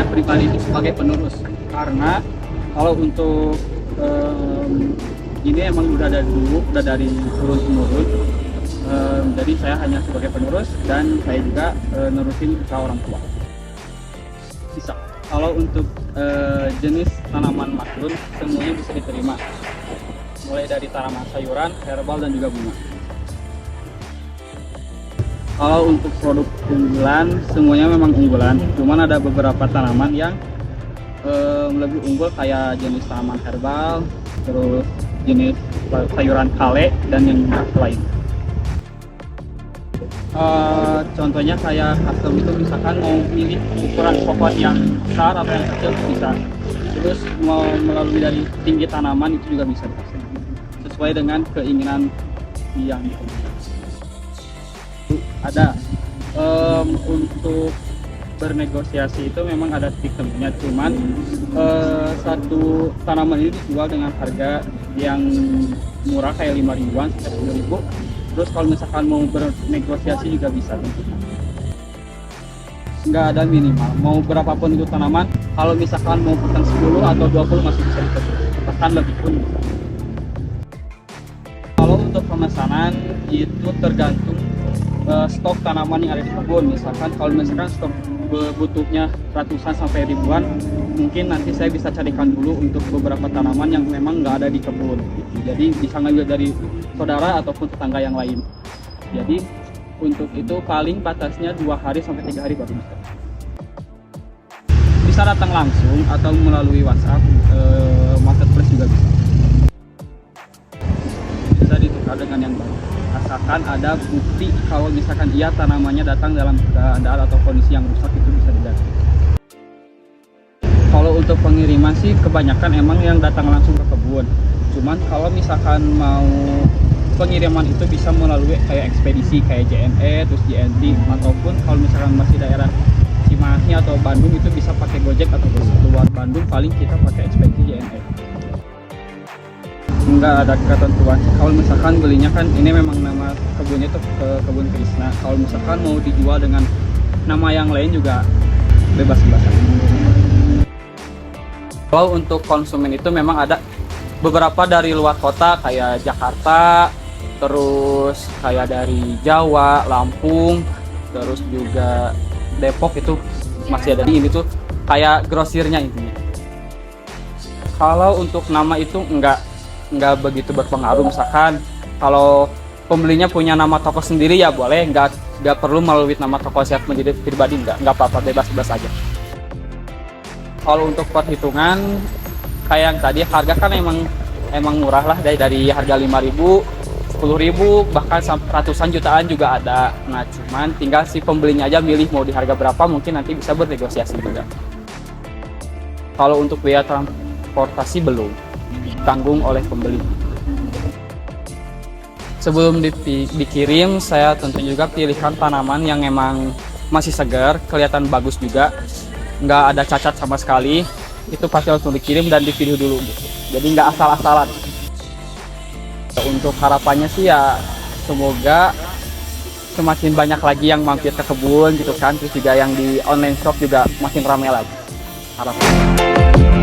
saya pribadi itu sebagai penerus, karena kalau untuk ini emang udah dari dulu, udah dari turun temurun. Jadi saya hanya sebagai penerus dan saya juga nerusin usaha orang tua. Bisa. Kalau untuk jenis tanaman mushroom semuanya bisa diterima, mulai dari tanaman sayuran, herbal dan juga bunga. Kalau untuk produk unggulan semuanya memang unggulan, cuman ada beberapa tanaman yang lebih unggul kayak jenis tanaman herbal, terus jenis sayuran kale dan yang lain. Contohnya kayak custom itu misalkan mau milih ukuran pohon yang besar atau yang kecil bisa, terus mau melalui dari tinggi tanaman itu juga bisa sesuai dengan keinginan yang ada. Untuk bernegosiasi itu memang ada titik temunya, cuman satu tanaman ini dijual dengan harga yang murah kayak 5 ribuan sampai 10 ribu. Terus kalau misalkan mau bernegosiasi juga bisa tentunya. Nggak ada minimal, mau berapapun itu tanaman, kalau misalkan mau pesan 10 atau 20 masih bisa dibeli, bahkan lebih pun bisa. Kalau untuk pemesanan itu tergantung stok tanaman yang ada di kebun. Misalkan kalau misalkan stok butuhnya ratusan sampai ribuan, mungkin nanti saya bisa carikan dulu untuk beberapa tanaman yang memang nggak ada di kebun. Jadi bisa ngambil dari saudara ataupun tetangga yang lain. Jadi untuk itu paling batasnya 2 hari sampai 3 hari baru bisa. Bisa datang langsung atau melalui WhatsApp, marketplace juga bisa. Bisa ditukar dengan yang baru. Asalkan ada bukti kalau misalkan iya tanamannya datang dalam keadaan atau kondisi yang rusak, itu bisa diganti. Kalau untuk pengiriman sih kebanyakan emang yang datang langsung ke kebun. Cuman kalau misalkan mau pengiriman itu bisa melalui kayak ekspedisi kayak JNE, terus JNT, ataupun kalau misalkan masih daerah Cimahi atau Bandung itu bisa pakai Gojek, atau luar Bandung paling kita pakai ekspedisi JNE. Enggak ada ketentuan. Kalau misalkan belinya kan ini memang nama kebunnya itu ke kebun Krisna. Kalau misalkan mau dijual dengan nama yang lain juga bebas-bebas. Kalau untuk konsumen itu memang ada beberapa dari luar kota kayak Jakarta, terus kayak dari Jawa, Lampung, terus juga Depok itu masih ada. Ini tuh kayak grosirnya intinya. Kalau untuk nama itu nggak begitu berpengaruh. Misalkan kalau pembelinya punya nama toko sendiri ya boleh, nggak perlu melalui nama toko saya menjadi pribadi, nggak apa-apa, bebas-bebas aja. Kalau untuk perhitungan kayak yang tadi, harga kan emang murah lah, dari harga 5.000, 10.000, bahkan sampai ratusan jutaan juga ada. Nah cuman tinggal si pembelinya aja milih mau di harga berapa, mungkin nanti bisa bernegosiasi juga. Kalau untuk biaya transportasi belum ditanggung oleh pembeli. Sebelum dikirim, saya tentu juga pilihkan tanaman yang emang masih segar, kelihatan bagus juga, nggak ada cacat sama sekali. Itu pasti langsung dikirim dan dipilih dulu gitu. Jadi nggak asal-asalan. Untuk harapannya sih ya semoga semakin banyak lagi yang mampir ke kebun gitu kan, terus juga yang di online shop juga makin ramai lagi harapannya.